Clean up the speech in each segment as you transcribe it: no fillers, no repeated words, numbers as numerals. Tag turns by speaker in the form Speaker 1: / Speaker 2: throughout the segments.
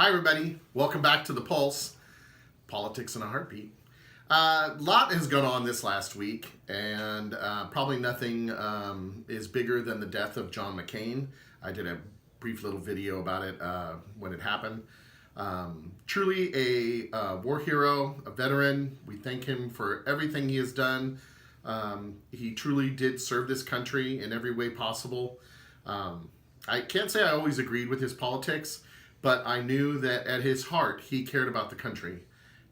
Speaker 1: Hi, everybody. Welcome back to The Pulse, Politics in a Heartbeat. A lot has gone on this last week, and probably nothing is bigger than the death of John McCain. I did a brief little video about it when it happened. Truly a war hero, a veteran. We thank him for everything he has done. He truly did serve this country in every way possible. I can't say I always agreed with his politics, but I knew that at his heart, he cared about the country.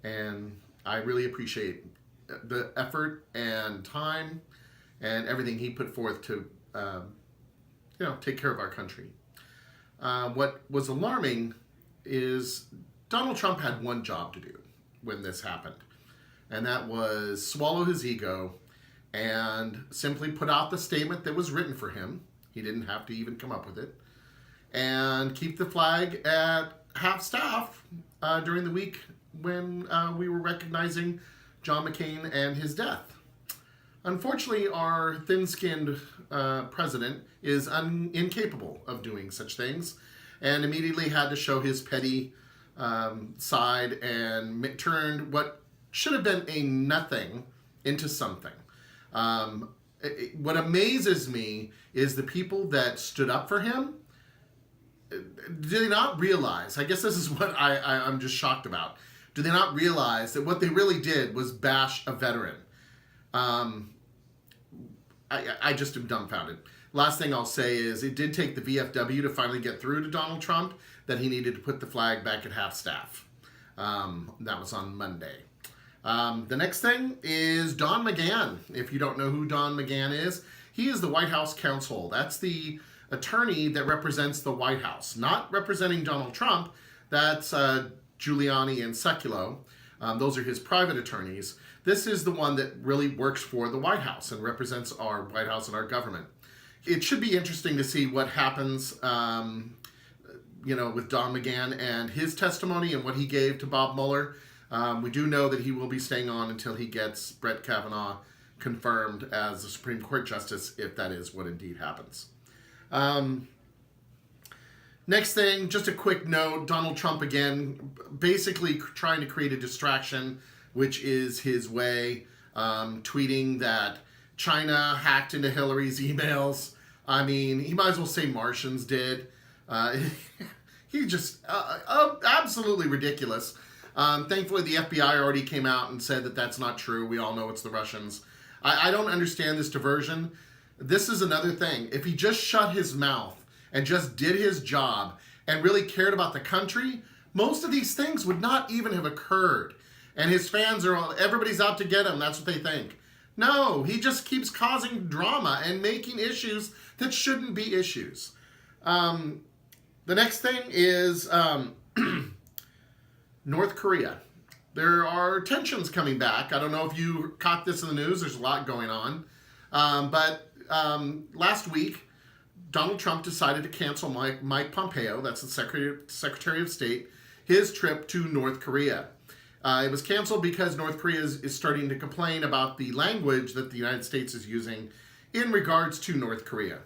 Speaker 1: And I really appreciate the effort and time and everything he put forth to, take care of our country. What was alarming is Donald Trump had one job to do when this happened, and that was swallow his ego and simply put out the statement that was written for him. He didn't have to even come up with it, and keep the flag at half-staff during the week when we were recognizing John McCain and his death. Unfortunately, our thin-skinned president is incapable of doing such things, and immediately had to show his petty side and turned what should have been a nothing into something. What amazes me is the people that stood up for him. Do they not realize, I guess this is what I'm just shocked about, do they not realize that what they really did was bash a veteran? I just am dumbfounded. Last thing I'll say is it did take the VFW to finally get through to Donald Trump that he needed to put the flag back at half-staff. That was on Monday. The next thing is Don McGahn. If you don't know who Don McGahn is, he is the White House counsel. That's the attorney that represents the White House, not representing Donald Trump. That's Giuliani and Sekulow. Those are his private attorneys. This is the one that really works for the White House and represents our White House and our government. It should be interesting to see what happens, with Don McGahn and his testimony and what he gave to Bob Mueller. We do know that he will be staying on until he gets Brett Kavanaugh confirmed as the Supreme Court Justice, if that is what indeed happens. Next thing, just a quick note, Donald Trump again, basically trying to create a distraction, which is his way, tweeting that China hacked into Hillary's emails. I mean, he might as well say Martians did. He just, absolutely ridiculous. Thankfully, the FBI already came out and said that that's not true. We all know it's the Russians. I don't understand this diversion. This is another thing. If he just shut his mouth and just did his job and really cared about the country, most of these things would not even have occurred. And his fans everybody's out to get him. That's what they think. No, he just keeps causing drama and making issues that shouldn't be issues. The next thing is North Korea. There are tensions coming back. I don't know if you caught this in the news. There's a lot going on. But last week, Donald Trump decided to cancel Mike Pompeo, that's the Secretary of State, his trip to North Korea. It was canceled because North Korea is starting to complain about the language that the United States is using in regards to North Korea.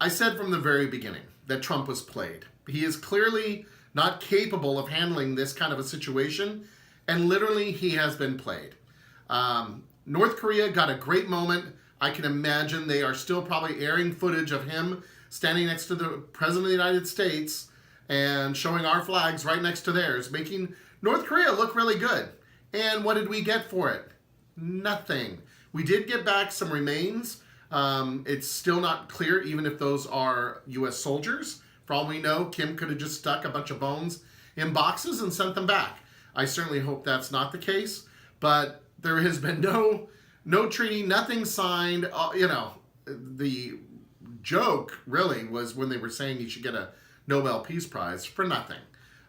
Speaker 1: I said from the very beginning that Trump was played. He is clearly not capable of handling this kind of a situation, and literally he has been played. North Korea got a great moment. I can imagine they are still probably airing footage of him standing next to the President of the United States and showing our flags right next to theirs, making North Korea look really good. And what did we get for it? Nothing. We did get back some remains. It's still not clear even if those are U.S. soldiers. For all we know, Kim could have just stuck a bunch of bones in boxes and sent them back. I certainly hope that's not the case, but there has been no treaty, nothing signed. The joke really was when they were saying he should get a Nobel Peace Prize for nothing.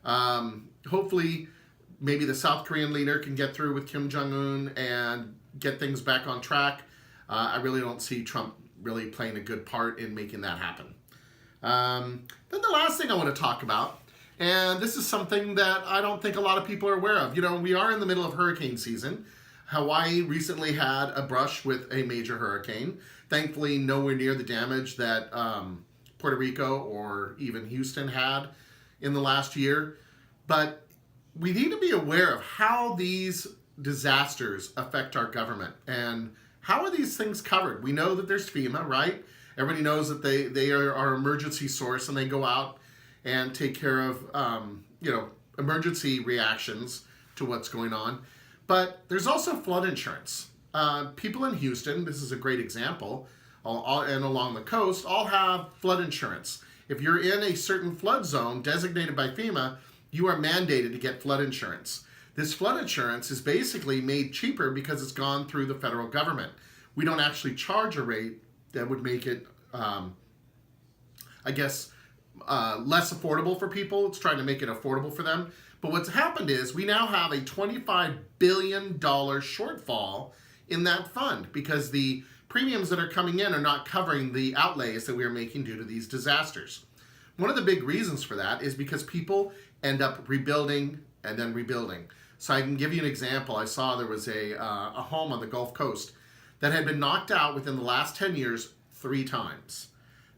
Speaker 1: Hopefully, maybe the South Korean leader can get through with Kim Jong-un and get things back on track. I really don't see Trump really playing a good part in making that happen. Then the last thing I want to talk about, and this is something that I don't think a lot of people are aware of. We are in the middle of hurricane season. Hawaii recently had a brush with a major hurricane. Thankfully, nowhere near the damage that Puerto Rico or even Houston had. in the last year. But we need to be aware of how these disasters affect our government and how are these things covered. We know that there's FEMA, right? Everybody knows that they are our emergency source, and they go out and take care of emergency reactions to what's going on. But there's also flood insurance. People in Houston, this is a great example, and along the coast, all have flood insurance. If you're in a certain flood zone designated by FEMA, you are mandated to get flood insurance. This flood insurance is basically made cheaper because it's gone through the federal government. We don't actually charge a rate that would make it, less affordable for people. It's trying to make it affordable for them. But what's happened is we now have a $25 billion shortfall in that fund because the premiums that are coming in are not covering the outlays that we are making due to these disasters. One of the big reasons for that is because people end up rebuilding and then rebuilding. So I can give you an example. I saw there was a home on the Gulf Coast that had been knocked out within the last 10 years 3 times.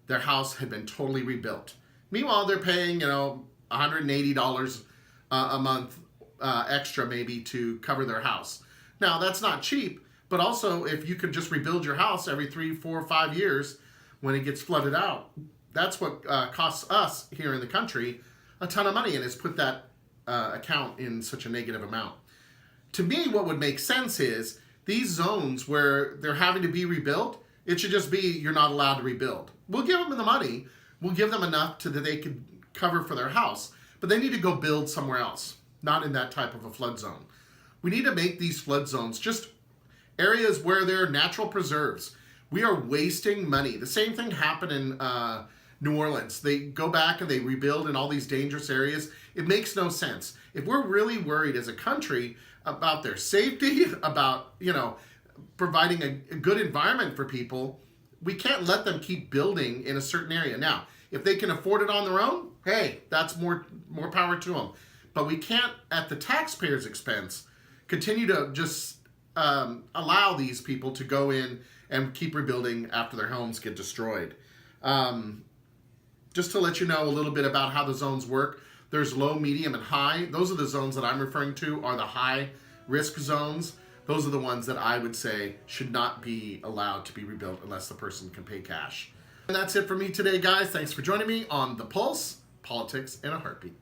Speaker 1: Their house had been totally rebuilt. Meanwhile, they're paying, $180 a month extra maybe to cover their house. Now, that's not cheap, but also if you could just rebuild your house every 3, 4, 5 years when it gets flooded out, that's what costs us here in the country a ton of money and has put that account in such a negative amount. To me, what would make sense is these zones where they're having to be rebuilt, it should just be you're not allowed to rebuild. We'll give them the money. We'll give them enough that they could cover for their house, but they need to go build somewhere else, not in that type of a flood zone. We need to make these flood zones just areas where they're natural preserves. We are wasting money. The same thing happened in New Orleans. They go back and they rebuild in all these dangerous areas. It makes no sense. If we're really worried as a country about their safety, about, providing a good environment for people, we can't let them keep building in a certain area. Now, if they can afford it on their own, hey, that's more power to them. But we can't, at the taxpayers' expense, continue to just allow these people to go in and keep rebuilding after their homes get destroyed. Just to let you know a little bit about how the zones work, there's low, medium, and high. Those are the zones that I'm referring to are the high risk zones. Those are the ones that I would say should not be allowed to be rebuilt unless the person can pay cash. And that's it for me today, guys. Thanks for joining me on The Pulse, Politics in a Heartbeat.